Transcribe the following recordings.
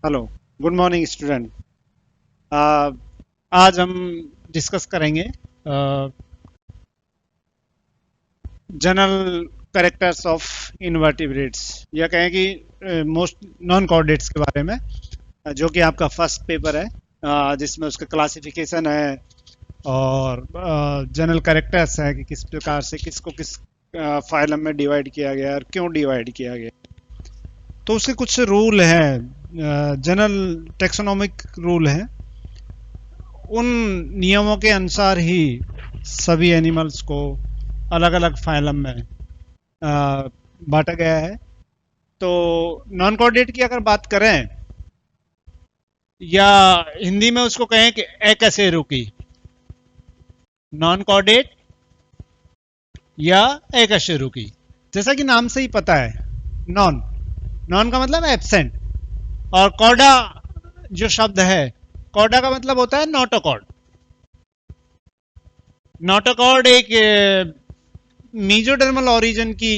Hello, good morning student. आज हम discuss करेंगे जनरल कैरेक्टर्स ऑफ इनवर्टिब्रेट्स, या कहें कि मोस्ट नॉन कॉर्डेट्स के बारे में, जो कि आपका फर्स्ट पेपर है, जिसमें उसका क्लासिफिकेशन है और जनरल कैरेक्टर्स है कि किस प्रकार से किसको किस फाइलम में डिवाइड किया गया और क्यों डिवाइड किया गया। तो उसके कुछ रूल हैं, जनरल टेक्सोनोमिक रूल हैं। उन नियमों के अनुसार ही सभी एनिमल्स को अलग अलग फाइलम में बांटा गया है। तो नॉन कॉर्डेट की अगर बात करें, या हिंदी में उसको कहें कि एकशेरुकी, नॉन कॉर्डेट या एकशेरुकी, जैसा कि नाम से ही पता है, नॉन नॉन का मतलब एब्सेंट, और कॉर्डा जो शब्द है, कॉर्डा का मतलब होता है नोटोकॉर्ड। नोटोकॉर्ड एक मीजोडर्मल ओरिजिन की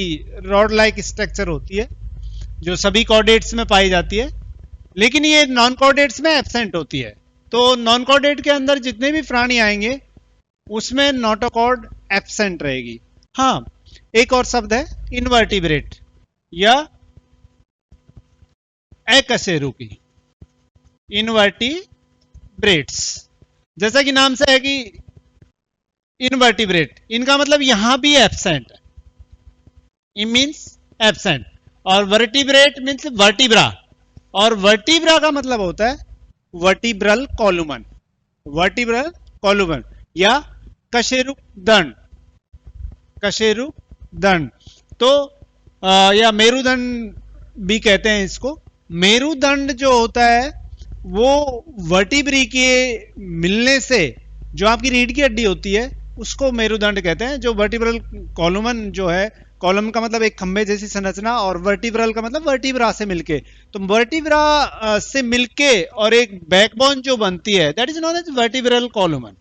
रॉड लाइक स्ट्रक्चर होती है जो सभी कॉर्डेट्स में पाई जाती है, लेकिन ये नॉन कॉर्डेट्स में एब्सेंट होती है। तो नॉन कॉर्डेट के अंदर जितने भी प्राणी आएंगे उसमें नोटोकॉर्ड एब्सेंट रहेगी। हाँ, एक और शब्द है इनवर्टिब्रेट या एकशेरुकी, इनवर्टिब्रेट्स। जैसा कि नाम से है कि इनवर्टिब्रेट, इनका मतलब यहां भी एब्सेंट है, इन मीन्स एब्सेंट। और वर्टिब्रेट मीन्स वर्टिब्रा, और वर्टिब्रा का मतलब होता है वर्टिब्रल कॉलुमन, वर्टिब्रल कॉलुमन या कशेरुक दंड, कशेरुक दंड। तो या मेरुदंड भी कहते हैं इसको। मेरुदंड जो होता है वो वर्टिब्री के मिलने से जो आपकी रीढ़ की हड्डी होती है उसको मेरुदंड कहते हैं। जो वर्टिब्रल कॉलुमन जो है, कॉलम का मतलब एक खंबे जैसी संरचना, और वर्टिब्रल का मतलब वर्टिब्रा से मिलके। तो वर्टिब्रा से मिलके और एक बैकबोन जो बनती है, that is known as vertebral column,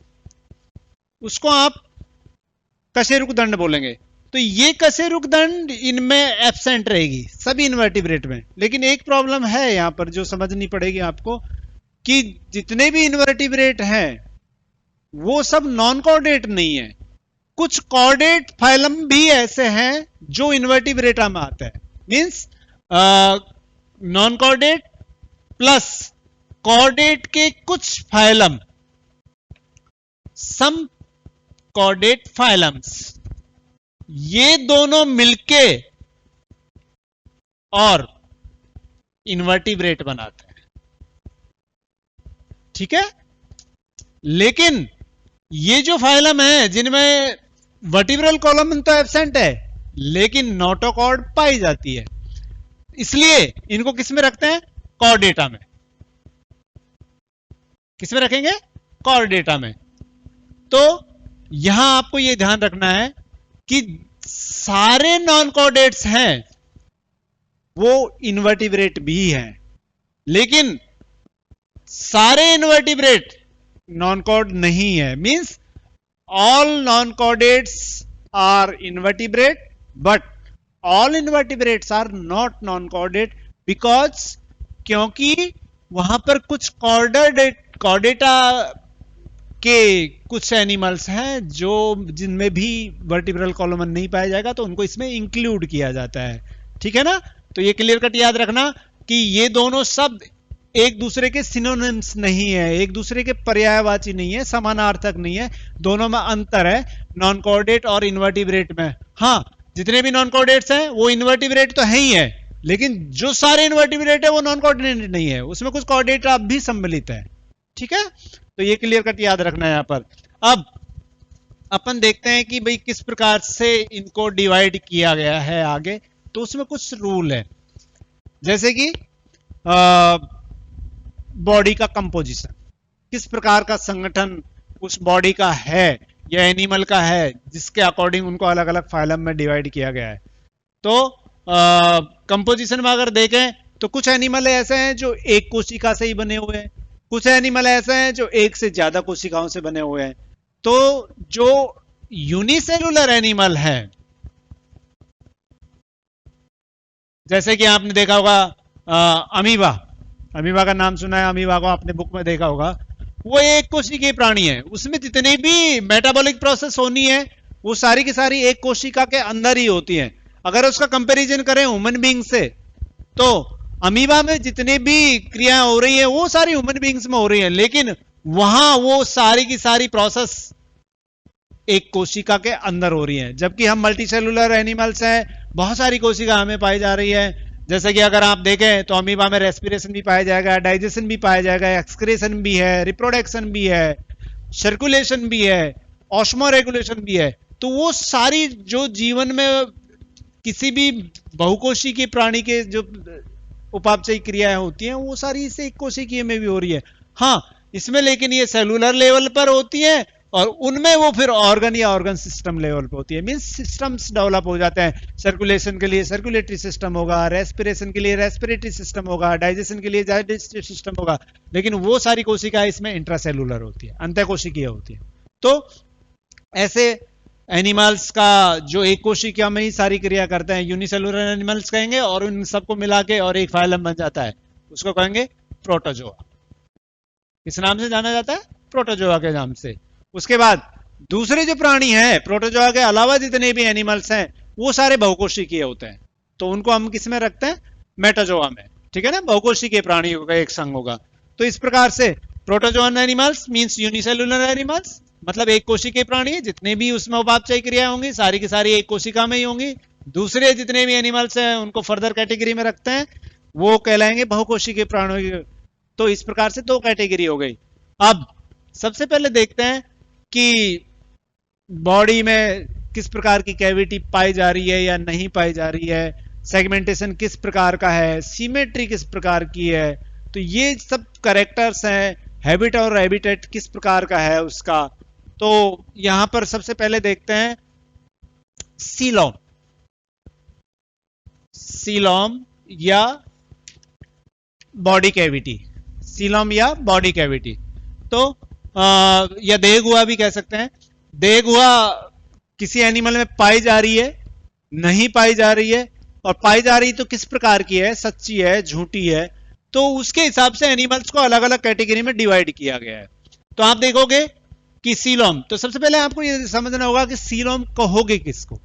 उसको आप कशेरुक दंड बोलेंगे। तो ये कशेरुक दंड इनमें एब्सेंट रहेगी सभी इनवर्टिब्रेट में। लेकिन एक प्रॉब्लम है यहां पर जो समझनी पड़ेगी आपको, कि जितने भी इनवर्टिब्रेट हैं वो सब नॉन कॉर्डेट नहीं है। कुछ कॉर्डेट फाइलम भी ऐसे हैं जो इनवर्टिब्रेटा में आते हैं। Means non chordate plus chordate के कुछ फाइलम, सम कॉर्डेट फाइलम्स, ये दोनों मिलके और इनवर्टिब्रेट बनाते हैं। ठीक है, लेकिन ये जो फाइलम है जिनमें वर्टिब्रल कॉलम तो एब्सेंट है लेकिन नोटोकॉर्ड पाई जाती है, इसलिए इनको किस में रखते हैं? कॉर्डेटा में। किस में रखेंगे? कॉर्डेटा में। तो यहां आपको यह ध्यान रखना है कि सारे नॉन कॉर्डेट्स हैं वो इनवर्टिब्रेट भी हैं, लेकिन सारे इनवर्टिब्रेट नॉन कॉर्ड नहीं है। Means all non-chordates are invertebrate, but all invertebrates are not non-chordate, because क्योंकि वहां पर कुछ कॉर्डेटा के कुछ एनिमल्स हैं जो जिनमें भी वर्टिब्रल कॉलम नहीं पाया जाएगा, तो उनको इसमें इंक्लूड किया जाता है। ठीक है ना? तो ये क्लियर कट याद रखना कि ये दोनों शब्द एक दूसरे के सिनोनिम्स नहीं है, एक दूसरे के पर्यायवाची नहीं है, समानार्थक नहीं है, दोनों में अंतर है नॉन कॉर्डेट और इनवर्टिब्रेट में। हाँ, जितने भी नॉन कॉर्डेट्स हैं वो इनवर्टिब्रेट तो है ही है, लेकिन जो सारे इनवर्टिब्रेट है वो नॉन कॉर्डिनेट नहीं है, उसमें कुछ कॉर्डेट भी सम्मिलित है। ठीक है, तो ये क्लियर कट याद रखना है यहां पर। अब अपन देखते हैं कि भाई किस प्रकार से इनको डिवाइड किया गया है आगे। तो उसमें कुछ रूल है, जैसे कि बॉडी का कंपोजिशन, किस प्रकार का संगठन उस बॉडी का है या एनिमल का है, जिसके अकॉर्डिंग उनको अलग अलग फाइलम में डिवाइड किया गया है। तो कंपोजिशन में अगर देखें तो कुछ एनिमल ऐसे हैं जो एक कोशिका से ही बने हुए हैं, कुछ एनिमल ऐसे हैं जो एक से ज्यादा कोशिकाओं से बने हुए हैं। तो जो यूनिसेलुलर एनिमल है, जैसे कि आपने देखा होगा अमीबा, अमीबा का नाम सुना है, अमीबा को आपने बुक में देखा होगा। वो एक कोशिकीय प्राणी है, उसमें जितनी भी मेटाबॉलिक प्रोसेस होनी है वो सारी की सारी एक कोशिका के अंदर ही होती है। अगर उसका कंपैरिजन करें ह्यूमन बीइंग से, तो अमीबा में जितनी भी क्रियाएं हो रही है वो सारी ह्यूमन बीइंग्स में हो रही है, लेकिन वहां वो सारी की सारी प्रोसेस एक कोशिका के अंदर हो रही है। जबकि हम मल्टीसेलुलर एनिमल्स हैं, बहुत सारी कोशिका हमें पाई जा रही है। जैसे कि अगर आप देखें तो अमीबा में रेस्पिरेशन भी पाया जाएगा, डाइजेशन भी पाया जाएगा, एक्सक्रेशन भी है, रिप्रोडक्शन भी है, सर्कुलेशन भी है, ऑस्मो रेगुलेशन भी है। तो वो सारी जो जीवन में किसी भी बहुकोशिकीय प्राणी के जो उपापचयी क्रियाएं होती हैं वो सारी इसे एक कोशिकीय में भी हो रही है। हाँ, इसमें लेकिन ये सेलुलर लेवल पर होती है और उनमें वो फिर ऑर्गन या ऑर्गन सिस्टम लेवल पे होती है। मींस सिस्टम्स डेवलप हो जाते हैं। सर्कुलेशन के लिए सर्कुलेटरी सिस्टम होगा, रेस्पिरेशन के लिए रेस्पिरेटरी सिस्टम होगा, डाइजेशन के लिए डाइजेस्टिव सिस्टम होगा, लेकिन वो सारी कोशिकाएं इसमें इंट्रासेलुलर होती है, अंतःकोशिकीय होती है। तो ऐसे एनिमल्स का जो एक कोशिका में ही सारी क्रिया करते हैं यूनिसेलुलर एनिमल्स कहेंगे, और उन सबको मिला के और एक फाइलम बन जाता है, उसको कहेंगे प्रोटोजोआ। किस नाम से जाना जाता है? प्रोटोजोआ के नाम से। उसके बाद दूसरे जो प्राणी हैं प्रोटोजोआ के अलावा जितने भी एनिमल्स हैं वो सारे बहुकोशिकीय होते हैं, तो उनको हम किस में रखते हैं? मेटाजोआ में। ठीक है ना, बहुकोशिकीय प्राणियों का एक संघ होगा। तो इस प्रकार से protozoan animals means unicellular animals, मतलब एक कोशिकीय प्राणी है, जितने भी उसमें उपापचयी क्रिया होंगी सारी की सारी एक कोशिका में ही होंगी। दूसरे जितने भी एनिमल्स हैं उनको फर्दर कैटेगरी में रखते हैं, वो कहलाएंगे बहुकोशिकीय प्राणियों। तो इस प्रकार से दो कैटेगरी हो गई। अब सबसे पहले देखते हैं कि बॉडी में किस प्रकार की कैविटी पाई जा रही है या नहीं पाई जा रही है, सेगमेंटेशन किस प्रकार का है, सिमेट्री किस प्रकार की है। तो ये सब कैरेक्टर्स हैं। हैबिट और हैबिटेट किस प्रकार का है उसका। तो यहां पर सबसे पहले देखते हैं सीलोम। सीलोम या बॉडी कैविटी, सीलोम या बॉडी कैविटी। तो या देहगुहा भी कह सकते हैं। देहगुहा किसी एनिमल में पाई जा रही है, नहीं पाई जा रही है, और पाई जा रही तो किस प्रकार की है, सच्ची है, झूठी है। तो उसके हिसाब से एनिमल्स को अलग अलग कैटेगरी में डिवाइड किया गया है। तो आप देखोगे कि सीलोम, तो सबसे पहले आपको ये समझना होगा कि सीलोम कहोगे किसको।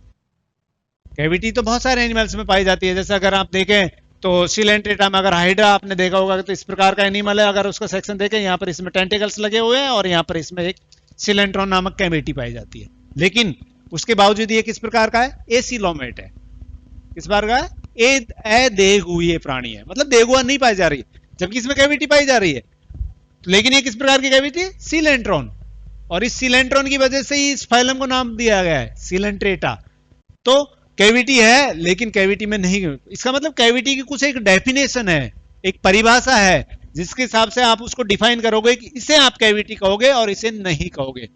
कैविटी तो बहुत सारे एनिमल्स में पाई जाती है। जैसे अगर आप देखें तो सिलेंट्रेटा में अगर हाइड्रा आपने देखा होगा तो इस प्रकार का एनिमल है। अगर उसका सेक्शन देखें, यहाँ पर इसमें टेंटिकल्स लगे हुए हैं और यहाँ पर इसमें एक सिलेंट्रॉन नामक कैविटी पाई जाती है। लेकिन उसके बावजूद ये किस प्रकार का है? एसीलोमेट है। किस प्रकार का है? अदेहगुहीय प्राणी है, मतलब देहगुहा नहीं पाई जा रही है, जबकि इसमें कैविटी पाई जा रही है। लेकिन ये किस प्रकार की कैविटी? सिलेंट्रॉन। और इस सिलेंट्रॉन की वजह से ही इस फाइलम को नाम दिया गया है सिलेंट्रेटा। तो कैविटी है लेकिन कैविटी में नहीं। इसका मतलब कैविटी की कुछ एक डेफिनेशन है, एक परिभाषा है, जिसके हिसाब से आप उसको डिफाइन करोगे कि इसे आप कैविटी कहोगे और इसे नहीं कहोगे।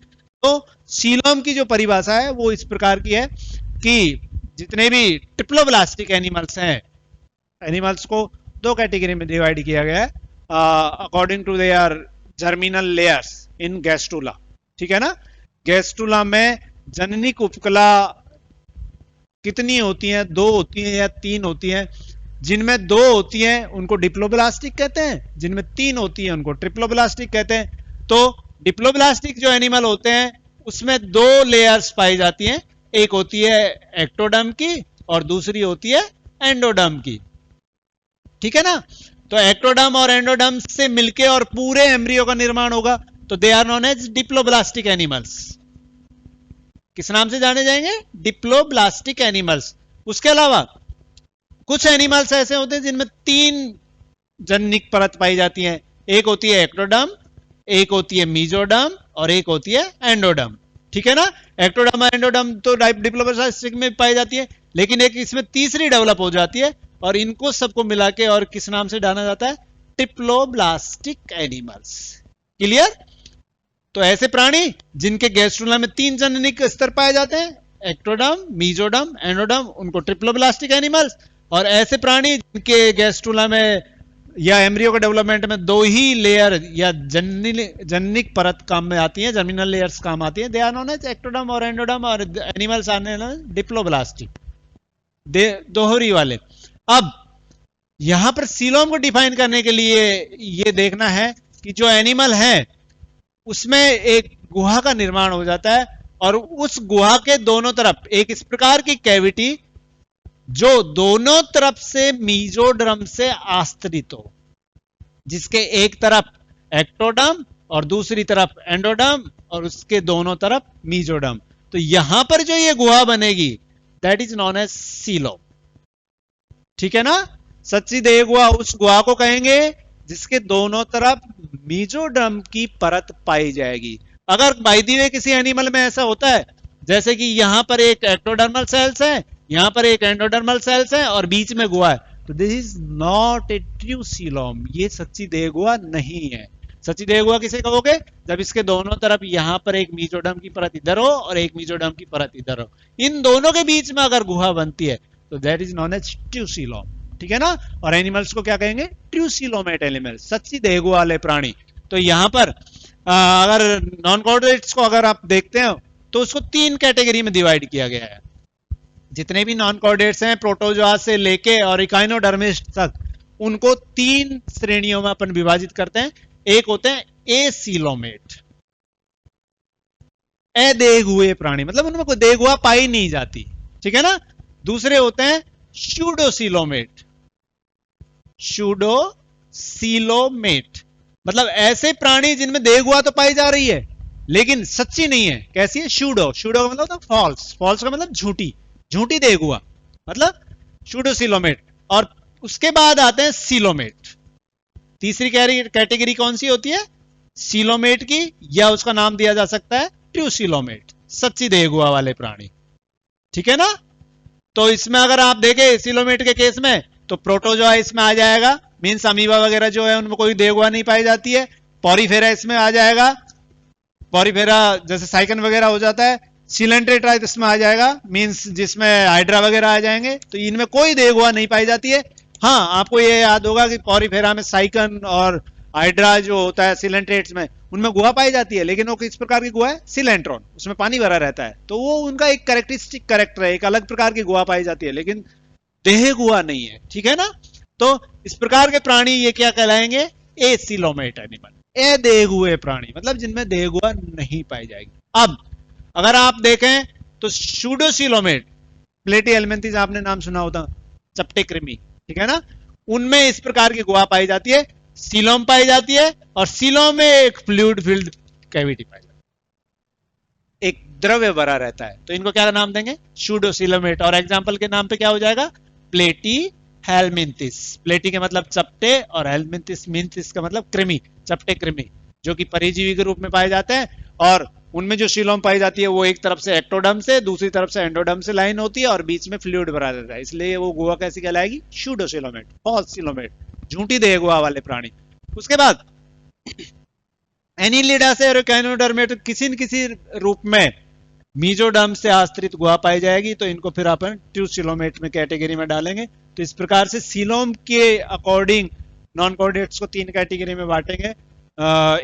तो सीलोम की जो परिभाषा है वो इस प्रकार की है कि जितने भी ट्रिप्लोब्लास्टिक एनिमल्स हैं, एनिमल्स को दो कैटेगरी में डिवाइड किया गया है according to their germinal layers in gastrula. ठीक है ना, गैस्ट्रुला में जननिक उपकला कितनी होती हैं? दो होती हैं या तीन होती हैं। जिनमें दो होती हैं उनको डिप्लोब्लास्टिक कहते हैं, जिनमें तीन होती हैं उनको ट्रिप्लोब्लास्टिक कहते हैं। तो डिप्लोब्लास्टिक जो एनिमल होते हैं उसमें दो लेयर्स पाई जाती हैं, एक होती है एक्टोडर्म की और दूसरी होती है एंडोडर्म की। ठीक है ना, तो एक्टोडर्म और एंडोडर्म से मिलके और पूरे एम्ब्रियो का निर्माण होगा, तो they are known as diploblastic animals. किस नाम से जाने जाएंगे? Diploblastic animals. उसके अलावा कुछ एनिमल्स ऐसे होते हैं जिनमें तीन जननिक परत पाई जाती हैं, एक होती है एक्टोडर्म, एक होती है मीजोडर्म और एक होती है एंडोडर्म। ठीक है ना, एक्टोडर्म और एंडोडर्म तो डिप्लोब्लास्टिक में पाई जाती है, लेकिन एक इसमें तीसरी डेवलप हो जाती है और इनको सबको मिला के और किस नाम से जाना जाता है? Diploblastic animals. क्लियर? तो ऐसे प्राणी जिनके गैस्ट्रुला में तीन जननिक स्तर पाए जाते हैं, एक्टोडर्म, मीजोडर्म, एंडोडर्म, उनको ट्रिप्लोब्लास्टिक एनिमल्स। और ऐसे प्राणी जिनके गैस्ट्रुला में या एम्ब्रियो के डेवलपमेंट में दो ही लेयर या जननिक परत काम में आती है, जर्मिनल लेयर्स काम आती है, they are known as ectoderm और एंडोडर्म, और एनिमल्स आने डिप्लोब्लास्टिक, दोहरी वाले। अब यहां पर सीलोम को डिफाइन करने के लिए ये देखना है कि जो एनिमल है उसमें एक गुहा का निर्माण हो जाता है और उस गुहा के दोनों तरफ एक इस प्रकार की कैविटी जो दोनों तरफ से मीजोडर्म से आस्तरित हो, जिसके एक तरफ एक्टोडर्म और दूसरी तरफ एंडोडर्म और उसके दोनों तरफ मीजोडर्म। तो यहां पर जो ये गुहा बनेगी that is known as coelom. ठीक है ना? सच्ची देह गुहा उस गुहा को कहेंगे जिसके दोनों तरफ मीजोडर्म की परत पाई जाएगी। अगर बाय द वे किसी एनिमल में ऐसा होता है जैसे कि यहां पर एक एक्टोडर्मल सेल्स है, यहां पर एक एंडोडर्मल सेल्स है और बीच में गुहा है, तो this is not a true coelom, ये सच्ची देह गुहा नहीं है। सच्ची देह गुहा किसे कहोगे? जब इसके दोनों तरफ यहां पर एक मीजोडर्म की परत इधर हो और एक मीजोडर्म की परत इधर हो, इन दोनों के बीच में अगर गुहा बनती है तो that is known as true coelom. ठीक है ना? और एनिमल्स को क्या कहेंगे? ट्रू सीलोमेट एनिमल, सच्ची देह गुहा वाले प्राणी। तो यहां पर अगर नॉन कॉर्डेट्स को अगर आप देखते हो तो उसको 3 कैटेगरी में डिवाइड किया गया है। जितने भी नॉन कॉर्डेट्स हैं प्रोटोजोआ से लेके और इकाइनोडर्मिस्ट तक, उनको 3 श्रेणियों में अपन विभाजित करते हैं। एक होते हैं एसीलोमेट, अदेह हुए प्राणी, मतलब उनमें कोई देह गुहा पाई नहीं जाती। ठीक है ना? दूसरे होते हैं शूडोसीलोमेट, शूडोसीलोमेट मतलब ऐसे प्राणी जिनमें देह गुहा तो पाई जा रही है लेकिन सच्ची नहीं है। कैसी है? शूडो, शूडो का मतलब फॉल्स, फॉल्स का मतलब झूठी, झूठी देह गुहा, मतलब शूडोसीलोमेट। और उसके बाद आते हैं सीलोमेट। तीसरी कैटेगरी कौन सी होती है? सीलोमेट की, या उसका नाम दिया जा सकता है ट्रू सीलोमेट, सच्ची देह गुहा वाले प्राणी। ठीक है ना? तो इसमें अगर आप देखें सीलोमेट के केस में तो प्रोटोजोआ इसमें आ जाएगा, मीन्स अमीबा वगैरह जो है उनमें कोई देह गुहा नहीं पाई जाती है। पॉरीफेरा इसमें आ जाएगा, पॉरीफेरा जैसे साइकन वगैरह हो जाता है। सिलेंट्रेटा इसमें आ जाएगा, मीन्स जिसमें हाइड्रा वगैरह आ जाएंगे, तो इनमें कोई देह गुहा नहीं पाई जाती है। हाँ, आपको ये याद होगा कि पॉरीफेरा में साइकन और हाइड्रा जो होता है सिलेंट्रेट्स में, उनमें गुहा पाई जाती है, लेकिन वो किस प्रकार की गुहा है? सिलेंट्रॉन, उसमें पानी भरा रहता है, तो वो उनका एक कैरेक्टरिस्टिक कैरेक्टर है, एक अलग प्रकार की गुहा पाई जाती है, लेकिन देह गुहा नहीं है। ठीक है ना? तो इस प्रकार के प्राणी ये क्या कहलाएंगे? एसीलोमेट एनिमल, अदेह हुए प्राणी, मतलब जिनमें देह गुहा नहीं पाई जाएगी। अब अगर आप देखें तो शूडोसीलोमेट, प्लेटी एलिमेंथिस आपने नाम सुना होता, चपटे कृमि, ठीक है ना? उनमें इस प्रकार की गुहा पाई जाती है, सीलोम पाई जाती है, और सीलोम में एक फ्लूइड फिल्ड कैविटी पाई जाती है, एक द्रव्य भरा रहता है। तो इनको क्या नाम देंगे? शूडोसीलोमेट। और एग्जाम्पल के नाम पे क्या हो जाएगा? प्लेटी हेलमिंथिस। प्लेटी के मतलब चपटे और हेलमिंथिस, मिंथिस का मतलब कृमि, चपटे कृमि, जो कि परिजीवी के रूप में पाए जाते हैं। और उनमें जो सीलोम पाई जाती है वो एक तरफ से एक्टोडर्म से, दूसरी तरफ से एंडोडर्म से लाइन होती है और बीच में फ्लूइड भरा रहता है, इसलिए वो गुहा कैसी कहलाएगी? शूडोसीलोमेट, फॉल्स सीलोमेट, झूठी देह गुहा वाले प्राणी। उसके बाद एनिलिडा से और कैनोडर्मेट किसी न किसी रूप में मीजोडर्म से आश्रित गुहा पाई जाएगी, तो इनको फिर अपन ट्रू सीलोमेट में कैटेगरी में डालेंगे। तो इस प्रकार से सीलोम के अकॉर्डिंग नॉन कॉर्डेट्स को 3 कैटेगरी में बांटेंगे,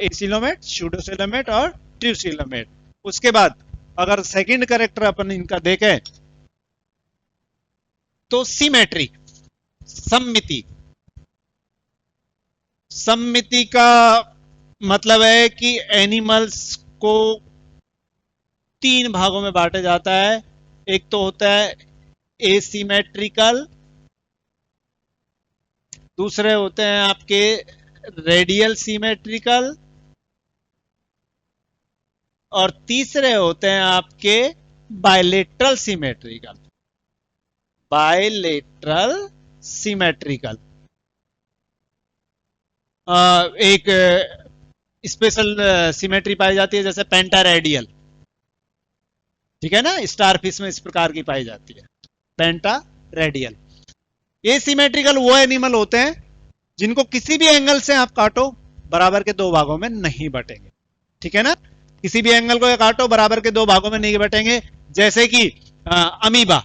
एसीलोमेट, शूडोसीलोमेट और ट्रू सीलोमेट। उसके बाद अगर सेकंड कैरेक्टर अपन इनका देखें तो सिमेट्री, सम्मिति। सम्मिति का मतलब है कि एनिमल्स को 3 भागों में बांटा जाता है। एक तो होता है एसिमेट्रिकल, दूसरे होते हैं आपके रेडियल सिमेट्रिकल, और तीसरे होते हैं आपके बायलेटरल सिमेट्रिकल। बायलेटरल सिमेट्रिकल एक स्पेशल सिमेट्री पाई जाती है, जैसे पेंटारेडियल, ठीक है ना? स्टारफिश में इस प्रकार की पाई जाती है, पेंटारेडियल। एसिमेट्रिकल वो एनिमल होते हैं जिनको किसी भी एंगल से आप काटो बराबर के 2 भागों में नहीं बटेंगे। ठीक है ना? किसी भी एंगल को काटो बराबर के 2 भागों में नहीं बटेंगे। जैसे कि अमीबा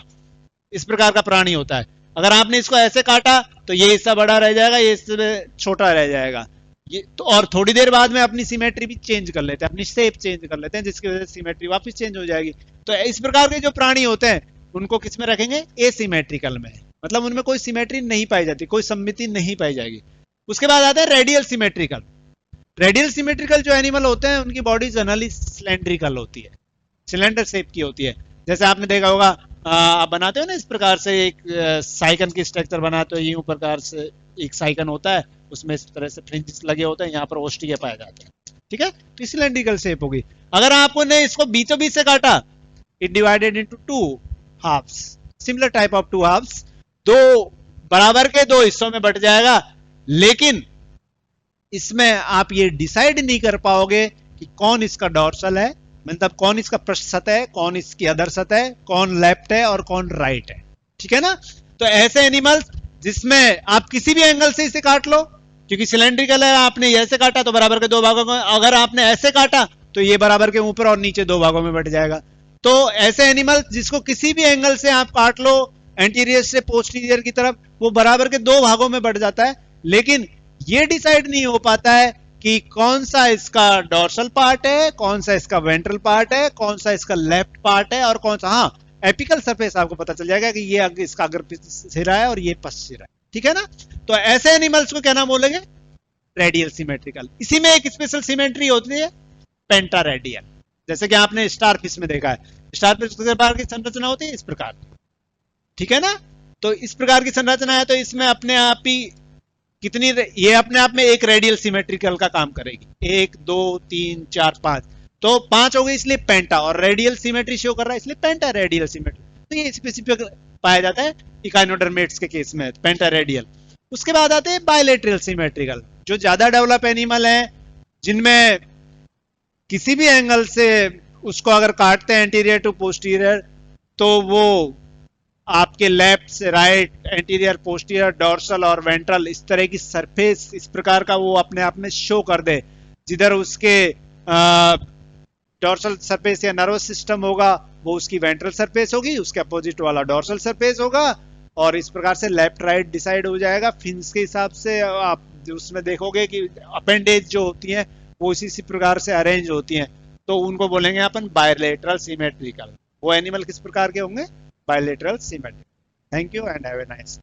इस प्रकार का प्राणी होता है, अगर आपने इसको ऐसे काटा तो ये हिस्सा बड़ा रह जाएगा, ये हिस्सा छोटा रह जाएगा, ये तो। और थोड़ी देर बाद में अपनी सिमेट्री भी चेंज कर लेते हैं, अपनी शेप चेंज कर लेते हैं, जिसकी वजह से सिमेट्री वापस चेंज हो जाएगी। तो इस प्रकार के जो प्राणी होते हैं उनको किस में रखेंगे? एसिमेट्रिकल में, मतलब उनमें कोई सिमेट्री नहीं पाई जाती, कोई सममिति नहीं पाई जाएगी। उसके बाद आता है रेडियल सिमेट्रिकल। रेडियल सिमेट्रिकल जो एनिमल होते हैं उनकी बॉडी जनरली सिलेंड्रिकल होती है, सिलेंडर शेप की होती है। जैसे आपने देखा होगा, आप बनाते हो ना इस प्रकार से एक साइकन की स्ट्रक्चर बनाते हो, यूं प्रकार से एक साइकन होता है, उसमें इस तरह से फ्रिंजेस लगे होते हैं, यहाँ पर ओस्टिया पाया जाता है, ठीक है। तो सिलेंड्रिकल शेप होगी। अगर आपको ने इसको बीचों बीच से काटा, it divided into two halves, similar type of two halves, दो बराबर के दो हिस्सों में बट जाएगा। लेकिन इसमें आप ये डिसाइड नहीं कर पाओगे कि कौन इसका डॉर्सल है, मतलब कौन इसका पृष्ठ सतह है, कौन इसकी अधर सतह है, कौन लेफ्ट है और कौन राइट है, ठीक है ना। तो ऐसे एनिमल्स जिसमें आप किसी भी एंगल से इसे काट लो, क्योंकि सिलेंड्रिकल है, आपने ऐसे काटा तो बराबर के दो भागों में, अगर आपने ऐसे काटा तो ये बराबर के ऊपर और नीचे दो भागों में बट जाएगा। तो ऐसे एनिमल जिसको किसी भी एंगल से आप काट लो, एंटीरियर से पोस्टीरियर की तरफ, वो बराबर के दो भागों में बट जाता है। लेकिन ये डिसाइड नहीं हो पाता है कि कौन सा इसका डॉर्सल पार्ट है, कौन सा इसका वेंट्रल पार्ट है, कौन सा इसका लेफ्ट पार्ट है, और कौन सा, हाँ, एपिकल सरफेस आपको पता चल जाएगा कि ये इसका अग्र सिरा है और ये पश्च सिरा है, ठीक है ना। तो ऐसे एनिमल्स को क्या नाम बोलेंगे? Radial symmetrical. इसी में एक स्पेशल सिमेट्री होती है, पेंटा रेडियल। जैसे कि आपने स्टार फिश में देखा है, स्टार फिश किस प्रकार की संरचना होती है, इस प्रकार, ठीक है ना। तो इस प्रकार की संरचना है, तो इसमें अपने आप ही कितनी, ये अपने आप में एक रेडियल सिमेट्रिकल का काम करेगी, 1 2 3 4 5, तो 5 हो गई, इसलिए पेंटा, और रेडियल सिमेट्री शो कर रहा है इसलिए पेंटा रेडियल सिमेट्री। तो ये स्पेसिफिक पाया जाता है इकाइनोडर्मेट्स के केस में, पेंटा रेडियल। उसके बाद आते हैं बायलेटरल सिमेट्रिकल, जो ज्यादा डेवलप एनिमल है, जिनमें किसी भी एंगल से उसको अगर काटते हैं एंटीरियर टू पोस्टीरियर, तो वो आपके लेफ्ट से राइट, एंटीरियर, पोस्टीरियर, डॉर्सल और वेंट्रल, इस तरह की सरफेस इस प्रकार का वो अपने आप में शो कर दे। जिधर उसके डॉर्सल सरफेस या नर्वस सिस्टम होगा, वो उसकी वेंट्रल सरफेस होगी, उसके अपोजिट वाला डॉर्सल सरफेस होगा, और इस प्रकार से लेफ्ट राइट डिसाइड हो जाएगा। फिन्स के हिसाब से आप उसमें देखोगे कि अपेंडेज जो होती हैं वो इसी प्रकार से अरेंज होती हैं, तो उनको बोलेंगे अपन बायलेटरल सिमेट्रिकल। वो एनिमल किस प्रकार के होंगे? Bilateral symmetrical. Thank you and have a nice